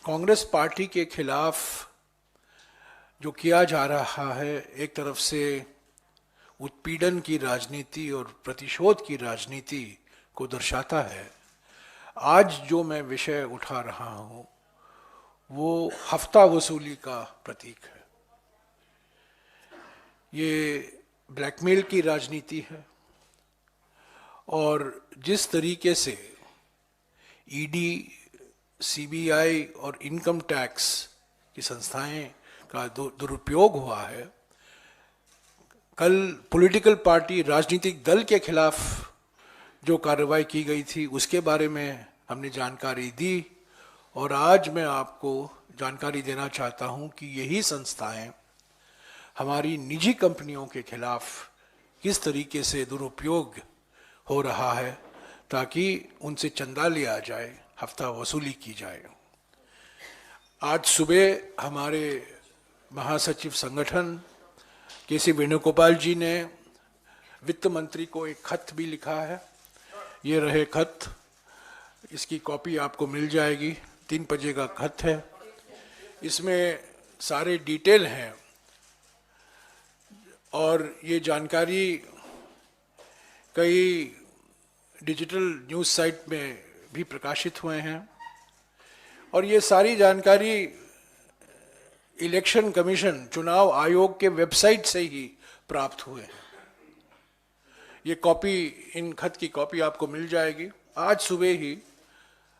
Congress party के खिलाफ जो किया जा रहा है, एक तरफ से उत्पीड़न की राजनीति और प्रतिशोध की राजनीति को दर्शाता है। आज जो मैं विषय उठा रहा हूं वो हफ्ता वसूली का प्रतीक है। ये ब्लैकमेल की राजनीति है और जिस तरीके से ईडी, सीबीआई और इनकम टैक्स की संस्थाएं का दुरुपयोग हुआ है। कल पॉलिटिकल पार्टी, राजनीतिक दल के खिलाफ जो कार्रवाई की गई थी उसके बारे में हमने जानकारी दी और आज मैं आपको जानकारी देना चाहता हूं कि यही संस्थाएं हमारी निजी कंपनियों के खिलाफ किस तरीके से दुरुपयोग हो रहा है ताकि उनसे चंदा लिया जाए, हफ्ता वसूली की जाए। आज सुबह हमारे महासचिव संगठन के.सी. वेणुगोपाल जी ने वित्त मंत्री को एक खत भी लिखा है। ये रहे खत, इसकी कॉपी आपको मिल जाएगी। 3 पेज का खत है, इसमें सारे डिटेल हैं और ये जानकारी कई डिजिटल न्यूज़ साइट में भी प्रकाशित हुए हैं और ये सारी जानकारी इलेक्शन कमीशन, चुनाव आयोग के वेबसाइट से ही प्राप्त हुए हैं। ये कॉपी, इन खत की कॉपी आपको मिल जाएगी। आज सुबह ही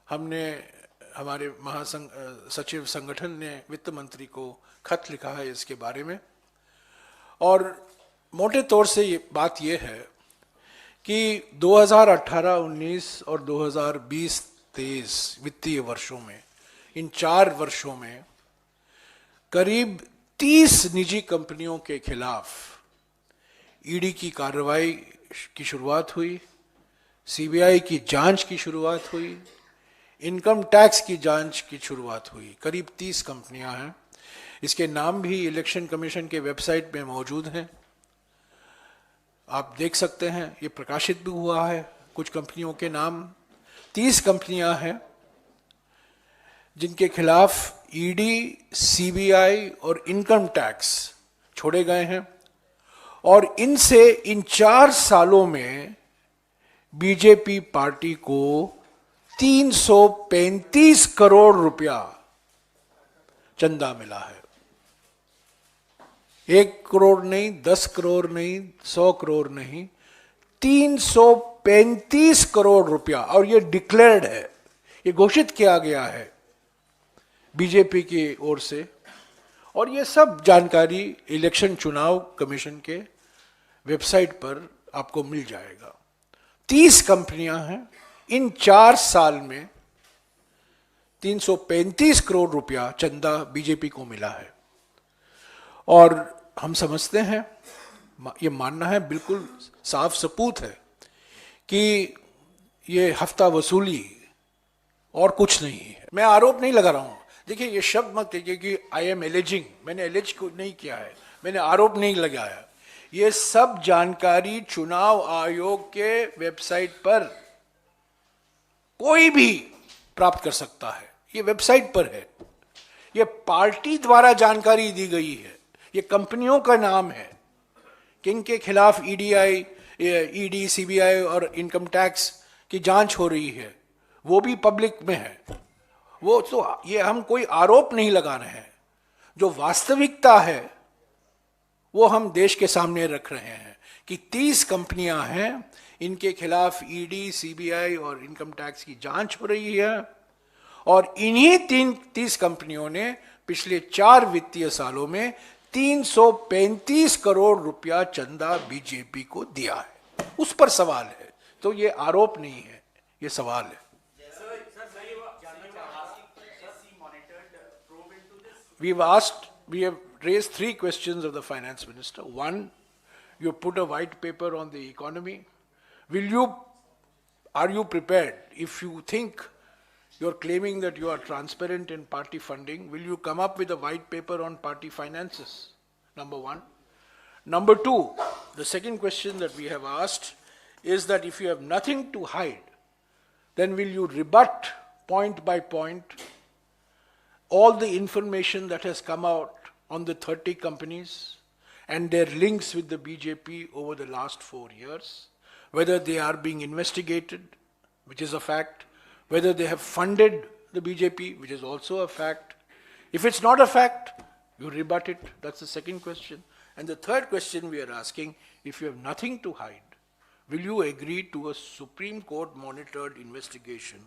हमने, हमारे महासचिव संगठन ने वित्त मंत्री को खत लिखा है इसके बारे में और मोटे तौर से ये बात ये है कि 2018-19 और 2020-23 वित्तीय वर्षों में, इन 4 वर्षों में करीब 30 निजी कंपनियों के खिलाफ ईडी की कार्रवाई की शुरुआत हुई, सीबीआई की जांच की शुरुआत हुई, इनकम टैक्स की जांच की शुरुआत हुई। करीब 30 कंपनियां हैं। इसके नाम भी इलेक्शन कमीशन के वेबसाइट में मौजूद हैं, आप देख सकते हैं। ये प्रकाशित भी हुआ है कुछ कंपनियों के नाम। 30 कंपनियां हैं जिनके खिलाफ ईडी, सीबीआई और इनकम टैक्स छोड़े गए हैं और इनसे इन 4 सालों में बीजेपी पार्टी को 335 करोड़ रुपया चंदा मिला है। 1 करोड़ नहीं, 10 करोड़ नहीं, 100 करोड़ नहीं, 335 करोड़ रुपया। और ये डिक्लेयर्ड है, ये घोषित किया गया है बीजेपी की ओर से और ये सब जानकारी इलेक्शन चुनाव कमीशन के वेबसाइट पर आपको मिल जाएगा। 30 कंपनियां हैं। इन 4 साल में 335 करोड़ रुपया चंदा बीजेपी को मिला है और हम समझते हैं, ये मानना है, बिल्कुल साफ सबूत है कि ये हफ्ता वसूली और कुछ नहीं है। मैं आरोप नहीं लगा रहा हूं। देखिए, ये शब्द मत कहिए कि आई एम एलिजिंग। मैंने एलिज को नहीं किया है, मैंने आरोप नहीं लगाया। ये सब जानकारी चुनाव आयोग के वेबसाइट पर कोई भी प्राप्त कर सकता है। ये वेबसाइट पर है, ये पार्टी द्वारा जानकारी दी गई है, ये कंपनियों का नाम है कि इनके खिलाफ ईडी, सीबीआई और इनकम टैक्स की जांच हो रही है, वो भी पब्लिक में है। वो तो, ये हम कोई आरोप नहीं लगा रहे हैं, जो वास्तविकता है वो हम देश के सामने रख रहे हैं कि 30 कंपनियां हैं, इनके खिलाफ ईडी, सीबीआई और इनकम टैक्स की जांच हो रही है और इन्हीं 30 कंपनियों ने पिछले 4 वित्तीय सालों में 335 करोड़ रुपया चंदा बीजेपी को दिया है। उस पर सवाल है, तो ये आरोप नहीं है, ये सवाल है। We have raised 3 questions of the finance minister. One, you put a white paper on the economy. Are you prepared, if you think you're claiming that you are transparent in party funding, will you come up with a white paper on party finances? Number 1. Number 2, the second question that we have asked is that if you have nothing to hide, then will you rebut point by point all the information that has come out on the 30 companies and their links with the BJP over the last 4 years, whether they are being investigated, which is a fact, whether they have funded the BJP, which is also a fact. If it's not a fact, you rebut it. That's the second question. And the third question we are asking, if you have nothing to hide, will you agree to a Supreme Court monitored investigation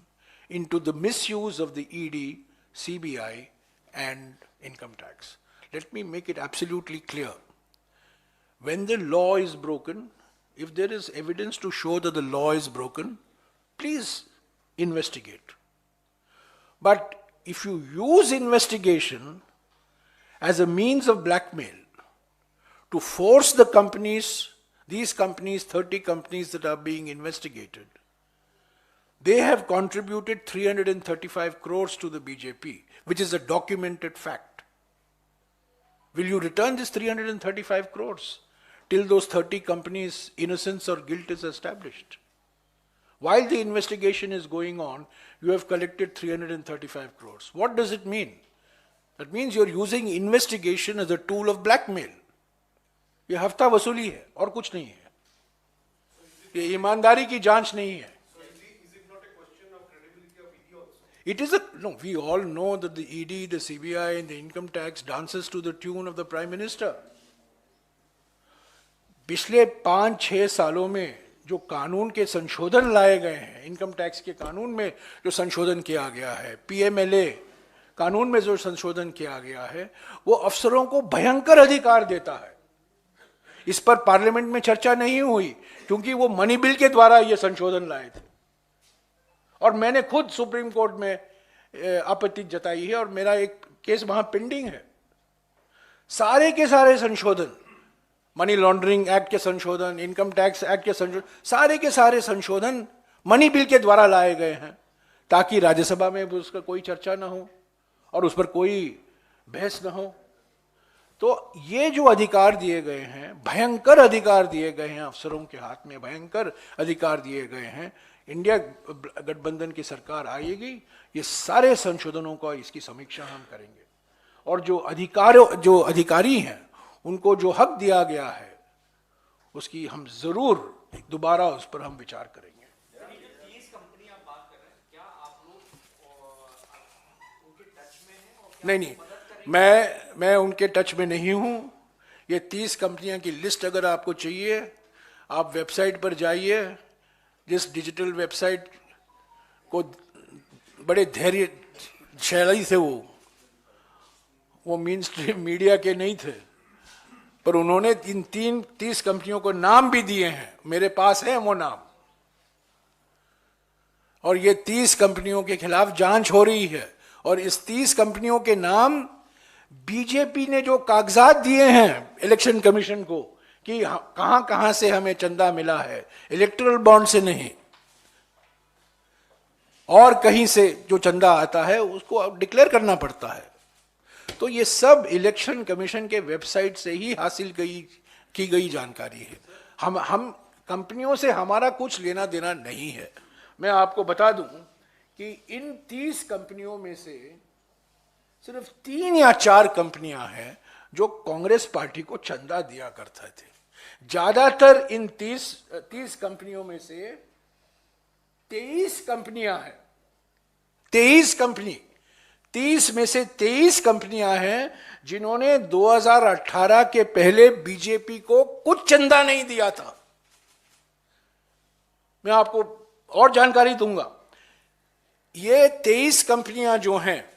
into the misuse of the ED, CBI and income tax? Let me make it absolutely clear. When the law is broken, if there is evidence to show that the law is broken, please investigate. But if you use investigation as a means of blackmail to force the companies, these companies, 30 companies that are being investigated, they have contributed 335 crores to the BJP, which is a documented fact. Will you return this 335 crores till those 30 companies' innocence or guilt is established? While the investigation is going on, you have collected 335 crores. What does it mean? That means you're using investigation as a tool of blackmail. ये हफ्ता वसूली है और कुछ नहीं है. ये ईमानदारी की जांच नहीं है. It is no, we all know that the ED, the CBI and the income tax dances to the tune of the Prime Minister. पिछले 5-6 सालों में जो कानून के संशोधन लाए गए हैं, इनकम टैक्स के कानून में जो संशोधन किया गया है, PMLA कानून में जो संशोधन किया गया है, वो अफसरों को भयंकर अधिकार देता है. इस पर पार्लियामेंट में चर्चा नहीं हुई क्योंकि वो मनी बिल के द्वारा ये संशोधन लाए थे. और मैंने खुद सुप्रीम कोर्ट में आपत्ति जताई है और मेरा एक केस वहां पेंडिंग है. सारे के सारे संशोधन, मनी लॉन्ड्रिंग एक्ट के संशोधन, इनकम टैक्स एक्ट के संशोधन, सारे के सारे संशोधन मनी बिल के द्वारा लाए गए हैं ताकि राज्यसभा में उसका कोई चर्चा ना हो और उस पर कोई बहस ना हो. तो ये जो अधिकार दिए गए हैं, भयंकर अधिकार दिए गए हैं अफसरों के हाथ में, भयंकर अधिकार दिए गए हैं. इंडिया गठबंधन की सरकार आएगी, ये सारे संशोधनों का इसकी समीक्षा हम करेंगे और जो अधिकारी हैं उनको जो हक दिया गया है उसकी हम जरूर दोबारा उस पर हम विचार करेंगे. नहीं, मैं उनके टच में नहीं हूं. ये 30 कंपनियां की लिस्ट अगर आपको चाहिए, आप वेबसाइट पर जाइए. जिस डिजिटल वेबसाइट को बड़े धैर्यशाली से वो मेन स्ट्रीम मीडिया के नहीं थे, पर उन्होंने इन 30 कंपनियों को नाम भी दिए हैं. मेरे पास है वो नाम और ये 30 कंपनियों के खिलाफ जांच हो रही है. और इस 30 कंपनियों के नाम बीजेपी ने जो कागजात दिए हैं इलेक्शन कमीशन को कि कहां कहां से हमें चंदा मिला है, इलेक्टोरल बॉन्ड से नहीं और कहीं से जो चंदा आता है उसको डिक्लेयर करना पड़ता है. तो ये सब इलेक्शन कमीशन के वेबसाइट से ही हासिल की गई जानकारी है. हम कंपनियों से हमारा कुछ लेना देना नहीं है. मैं आपको बता दूं कि इन 30 कंपनियों में से सिर्फ 3 या 4 कंपनियां हैं जो कांग्रेस पार्टी को चंदा दिया करते थे. ज्यादातर इन 30 कंपनियों में से 23 कंपनियां हैं. 30 में से 23 कंपनियां हैं जिन्होंने 2018 के पहले बीजेपी को कुछ चंदा नहीं दिया था. मैं आपको और जानकारी दूंगा. ये 23 कंपनियां जो हैं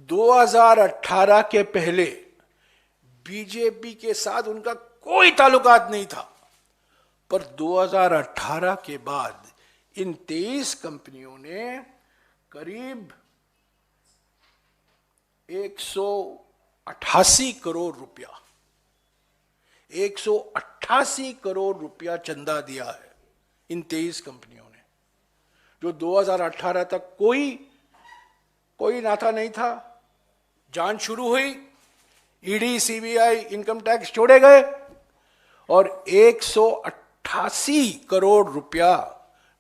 2018 के पहले बीजेपी के साथ उनका कोई ताल्लुकात नहीं था, पर 2018 के बाद इन 23 कंपनियों ने करीब 188 करोड़ रुपया 188 करोड़ रुपया चंदा दिया है इन 23 कंपनियों ने, जो 2018 तक कोई नाता नहीं था. जांच शुरू हुई, ईडी, सीबीआई, इनकम टैक्स छोड़े गए और 188 करोड़ रुपया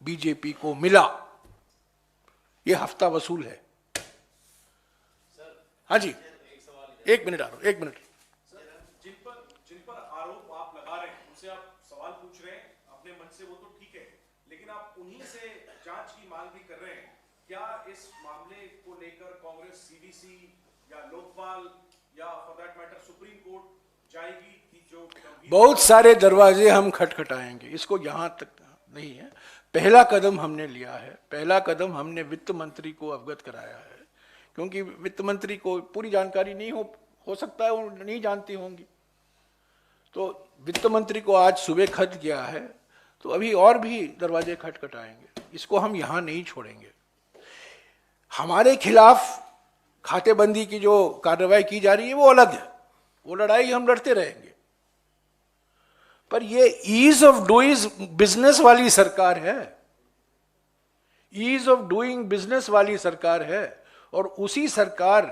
बीजेपी को मिला. यह हफ्ता वसूल है. हाँ जी, एक मिनट आ रहा हूँ, एक मिनट। जिन पर आरोप आप लगा रहे हैं उनसे आप सवाल पूछ रहे हैं अपने मन से, वो तो ठीक है, लेकिन आप उन्हीं से जांच की मांग भी कर रहे हैं। क्या इस मामले को लेकर कांग्रेस सीवीसी या लोकपाल या for that matter supreme court जाएगी कि जो बहुत सारे दरवाजे हम खटखटाएंगे, इसको यहां तक नहीं है। पहला कदम हमने लिया है, पहला कदम हमने वित्त मंत्री को अवगत कराया है, क्योंकि वित्त मंत्री को पूरी जानकारी नहीं हो सकता है, वो नहीं जानती होंगी। तो वित्त मंत्री को आज सुबह खत गया है, तो अभी और भी दरवाजे खटखटाएंगे, इसको हम यहां नहीं छोड़ेंगे। हमारे खिलाफ खातेबंदी की जो कार्रवाई की जा रही है वो अलग है, वो लड़ाई हम लड़ते रहेंगे। पर ये ईज ऑफ डूइंग बिजनेस वाली सरकार है, ईज ऑफ डूइंग बिजनेस वाली सरकार है, और उसी सरकार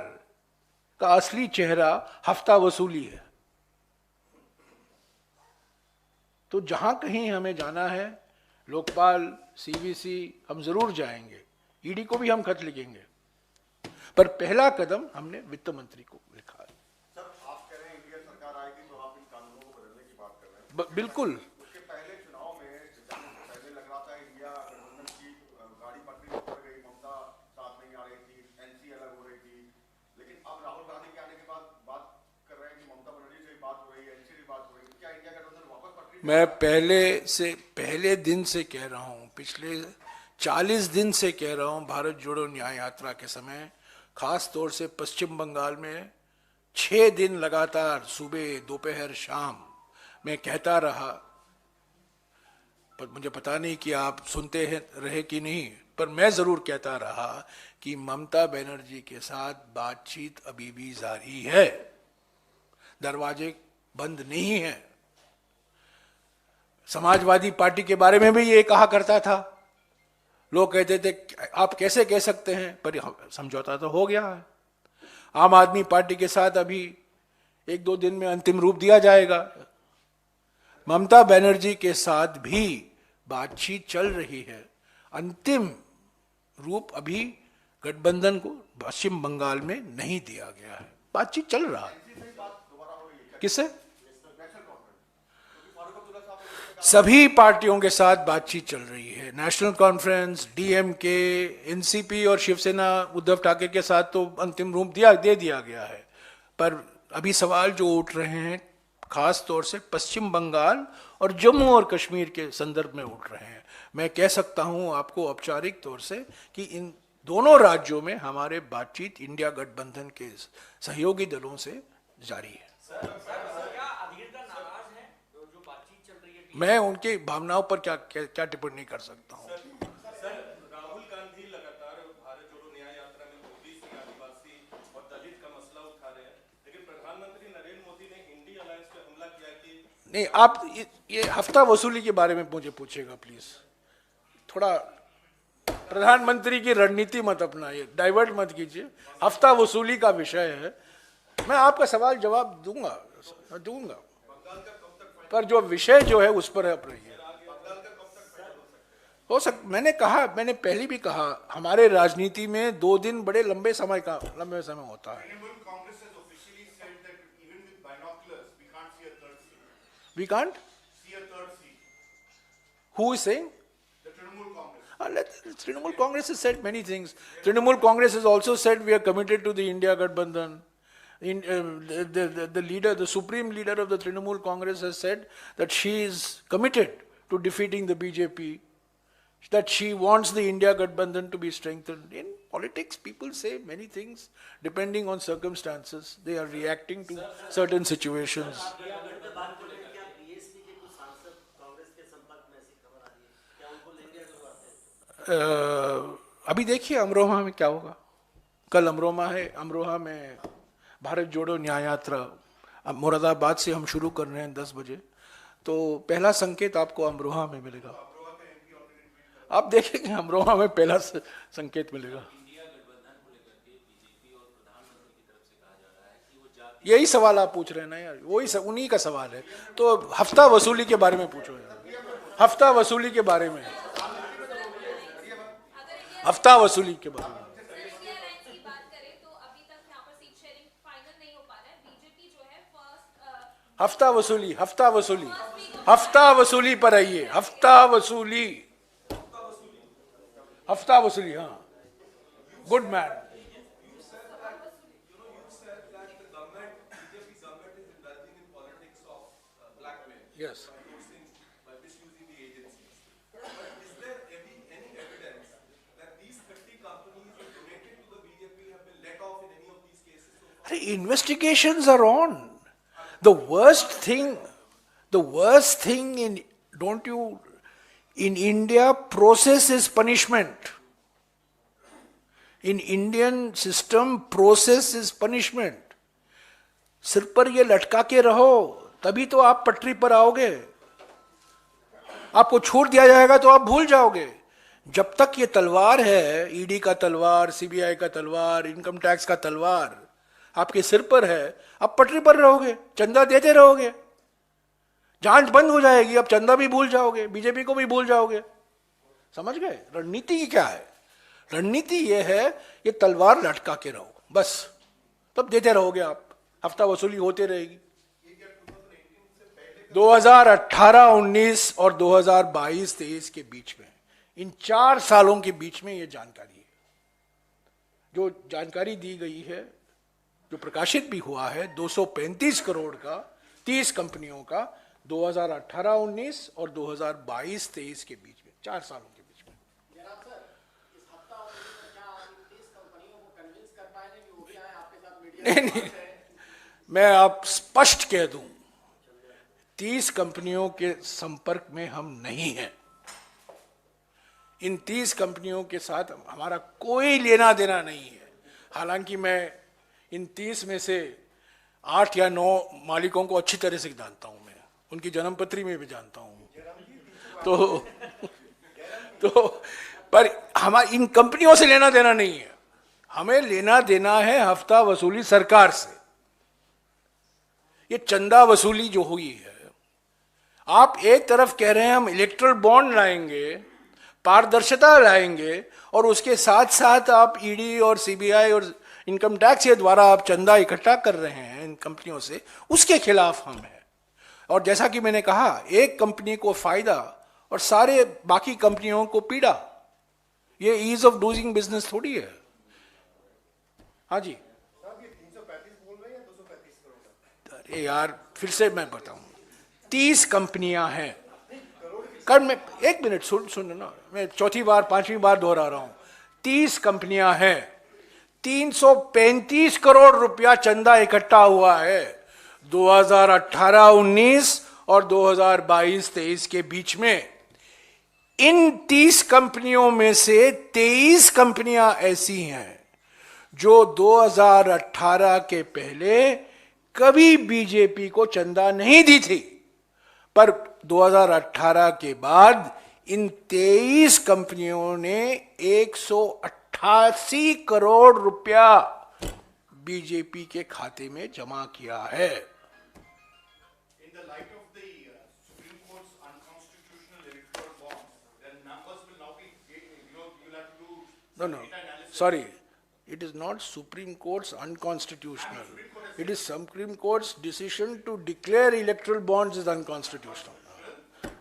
का असली चेहरा हफ्ता वसूली है। तो जहां कहीं हमें जाना है, लोकपाल, सीवीसी, हम जरूर जाएंगे, ईडी को भी हम खत लिखेंगे, पर पहला कदम हमने वित्त मंत्री को लिखा है। सर, आप कह रहे हैं इंडिया सरकार आएगी तो आप इन कानूनों को बदलने की बात कर रहे हैं। बिल्कुल। उसके पहले चुनाव में पहले लग रहा था इंडिया गठबंधन की गाड़ी पटरी पर गई, ममता साथ नहीं आ रही थी, एनसी अलग हो रही थी, लेकिन अब राहुल गांधी के आने के बाद बात कर रहे हैं कि ममता बनर्जी से भी बात हो रही है, एनसी से बात हो रही है। क्या इंडिया गठबंधन वापस पटरी? मैं पहले दिन से कह रहा हूं, पिछले 40 दिन से कह रहा हूं, भारत जोड़ो न्याय यात्रा के समय, खास तौर से पश्चिम बंगाल में 6 दिन लगातार सुबह दोपहर शाम मैं कहता रहा, पर मुझे पता नहीं कि आप सुनते हैं रहे कि नहीं, पर मैं जरूर कहता रहा कि ममता बनर्जी के साथ बातचीत अभी भी जारी है, दरवाजे बंद नहीं है। समाजवादी पार्टी के बारे में भी ये कहा करता था, लोग कहते थे आप कैसे कह सकते हैं, पर समझौता तो हो गया है। आम आदमी पार्टी के साथ अभी 1-2 दिन में अंतिम रूप दिया जाएगा। ममता बनर्जी के साथ भी बातचीत चल रही है, अंतिम रूप अभी गठबंधन को पश्चिम बंगाल में नहीं दिया गया है, बातचीत चल रहा है। किससे? सभी पार्टियों के साथ बातचीत चल रही है, नेशनल कॉन्फ्रेंस, डीएमके, एनसीपी और शिवसेना उद्धव ठाकरे के साथ तो अंतिम रूप दे दिया गया है। पर अभी सवाल जो उठ रहे हैं खास तौर से पश्चिम बंगाल और जम्मू और कश्मीर के संदर्भ में उठ रहे हैं। मैं कह सकता हूं आपको औपचारिक तौर से कि इन दोनों राज्यों में हमारे बातचीत इंडिया गठबंधन के सहयोगी दलों से जारी है। मैं उनकी भावनाओं पर क्या टिप्पणी कर सकता हूँ। सर, राहुल गांधी लगातार भारत जोड़ो न्याय यात्रा में ओबीसी, आदिवासी और दलित का मसला उठा रहे हैं, लेकिन प्रधानमंत्री नरेंद्र मोदी ने इंडी अलायंस पे हमला किया कि नहीं, आप ये हफ्ता वसूली के बारे में मुझे पूछेगा प्लीज, थोड़ा प्रधानमंत्री की रणनीति मत अपनाइए, डाइवर्ट मत कीजिए। हफ्ता वसूली का विषय है, मैं आपका सवाल जवाब दूंगा, पर जो विषय जो है उस पर आप रहिए। मैंने पहले भी कहा, हमारे राजनीति में 2 दिन बड़े लंबे समय होता है। We can't see a third seat. Who is saying? The Trinamool Congress. Trinamool Congress has said many things. Trinamool Congress has also said we are committed to the India Gadbandhan. The leader, the supreme leader of the Trinamool Congress has said that she is committed to defeating the BJP, that she wants the India Gadbandhan to be strengthened. In politics, people say many things depending on circumstances. They are reacting to certain situations. अभी देखिए अमरोहा में क्या होगा। कल अमरोहा है, अमरोहा में भारत जोड़ो न्याय यात्रा मुरादाबाद से हम शुरू कर रहे हैं 10 बजे, तो पहला संकेत आपको अमरोहा में मिलेगा। आप देखेंगे अमरोहा में पहला संकेत मिलेगा। यही सवाल आप पूछ रहे हैं ना यार, वही उन्हीं का सवाल है। तो हफ्ता वसूली के बारे में पूछो यार, हफ्ता वसूली के बारे में, हफ्ता वसूली के बारे में। हफ्ता वसूली, हफ्ता वसूली, हफ्ता वसूली पर आइए, हफ्ता वसूली, हफ्ता वसूली, हाँ, good man. Yes, investigations are on. The worst thing in, don't you, in India, process is punishment. In Indian system, process is punishment. सिर पर ये लटका के रहो, तभी तो आप पटरी पर आओगे। आपको छोड़ दिया जाएगा तो आप भूल जाओगे। जब तक ये तलवार है, ईडी का तलवार, सीबीआई का तलवार, इनकम टैक्स का तलवार आपके सिर पर है, आप पटरी पर रहोगे, चंदा देते रहोगे, जांच बंद हो जाएगी, आप चंदा भी भूल जाओगे, बीजेपी को भी भूल जाओगे। समझ गए रणनीति की क्या है? रणनीति ये है, ये तलवार लटका के रहो बस, तब देते रहोगे आप, हफ्ता वसूली होते रहेगी। 2018-19 और 2022-23 के बीच में, इन 4 सालों के बीच में ये जानकारी है, जो जानकारी दी गई है, जो प्रकाशित भी हुआ है, 235 करोड़ का 30 कंपनियों का 2018-19 और 2022-23 के बीच में, 4 सालों के बीच में। नहीं, मैं आप स्पष्ट कह दूं, 30 कंपनियों के संपर्क में हम नहीं हैं। इन 30 कंपनियों के साथ हमारा कोई लेना देना नहीं है। हालांकि मैं इन 30 में से 8 या 9 मालिकों को अच्छी तरह से जानता हूं, मैं उनकी जन्मपत्री में भी जानता हूं, तो पर हमारी इन कंपनियों से लेना देना नहीं है। हमें लेना देना है हफ्ता वसूली सरकार से। ये चंदा वसूली जो हुई है, आप एक तरफ कह रहे हैं हम इलेक्ट्रल बॉन्ड लाएंगे, पारदर्शिता लाएंगे, और उसके साथ साथ आप ईडी और सीबीआई और इनकम टैक्स के द्वारा आप चंदा इकट्ठा कर रहे हैं इन कंपनियों से, उसके खिलाफ हम हैं। और जैसा कि मैंने कहा, एक कंपनी को फायदा और सारे बाकी कंपनियों को पीड़ा, ये ईज ऑफ डूइंग बिजनेस थोड़ी है। हाँ जी, 335 बोल रहे हैं या 235 करोड़? अरे यार, फिर से मैं बताऊं, 30 कंपनियां हैं। कल मैं, एक मिनट सुन ना, मैं चौथी बार 5वीं बार दोहरा रहा हूं, 30 कंपनियां हैं, 335 करोड़ रुपया चंदा इकट्ठा हुआ है 2018-19 और 2022-23 के बीच में। इन 30 कंपनियों में से 23 कंपनियां ऐसी हैं जो 2018 के पहले कभी बीजेपी को चंदा नहीं दी थी, पर 2018 के बाद इन 23 कंपनियों ने 188 करोड़ रुपया बीजेपी के खाते में जमा किया है। In the light of the Supreme Court's unconstitutional electoral bonds, the numbers will now be, you'll have to do No, data analysis. sorry. It is not Supreme Court's unconstitutional. It is Supreme Court's decision to declare electoral bonds as unconstitutional.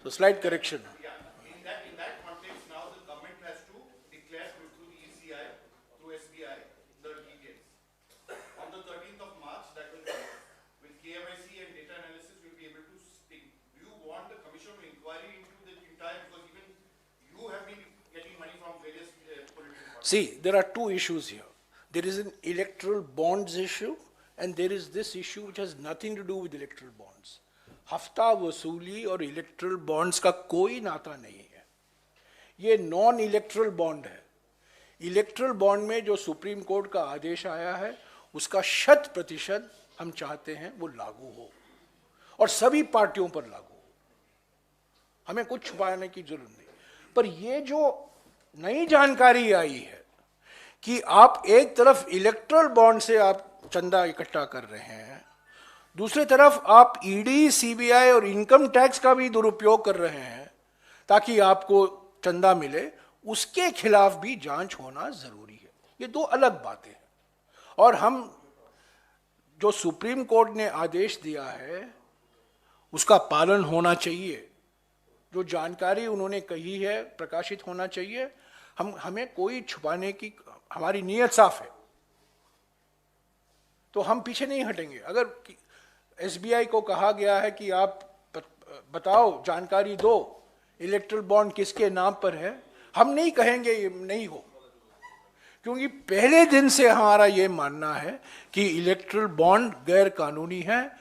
So slight correction. Yeah, in that context, now the government has to declare through the ECI, through SBI, the details. On the 13th of March, that will come. With KYC and data analysis, we'll be able to speak. Do you want the commission to inquiry into the entire, because even you have been getting money from various political parties. See, there are two issues here. There is an electoral bonds issue and there is this issue which has nothing to do with electoral bonds. हफ्ता वसूली और erectile bonds का कोई नाता नहीं है। ये non erectile bond है। इलेक्ट्रल बॉन्ड में जो सुप्रीम कोर्ट का आदेश आया है, उसका 100% हम चाहते हैं वो लागू हो और सभी पार्टियों पर लागू हो। हमें कुछ छुपाने की जरूरत नहीं। पर ये जो नई जानकारी आई है कि आप एक तरफ इलेक्ट्रल बॉन्ड से आप चंदा इकट्ठा कर रहे हैं, दूसरी तरफ आप ईडी, सीबीआई और इनकम टैक्स का भी दुरुपयोग कर रहे हैं ताकि आपको चंदा मिले, उसके खिलाफ भी जांच होना जरूरी है। ये दो अलग बातें हैं। और हम जो सुप्रीम कोर्ट ने आदेश दिया है उसका पालन होना चाहिए। जो जानकारी उन्होंने कही है प्रकाशित होना चाहिए। हमें कोई छुपाने की, हमारी नीयत साफ है तो हम पीछे नहीं हटेंगे। अगर एसबीआई को कहा गया है कि आप बताओ, जानकारी दो, इलेक्ट्रल बॉन्ड किसके नाम पर है, हम नहीं कहेंगे ये नहीं हो, क्योंकि पहले दिन से हमारा ये मानना है कि इलेक्ट्रल बॉन्ड गैर कानूनी है,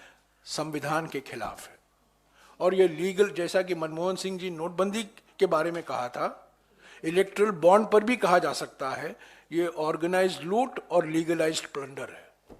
संविधान के खिलाफ है। और ये लीगल, जैसा कि मनमोहन सिंह जी नोटबंदी के बारे में कहा था, इलेक्ट्रल बॉन्ड पर भी कहा जा सकता है ये ऑर्गेनाइज्ड लूट और लीगलाइज्ड प्लंडर है।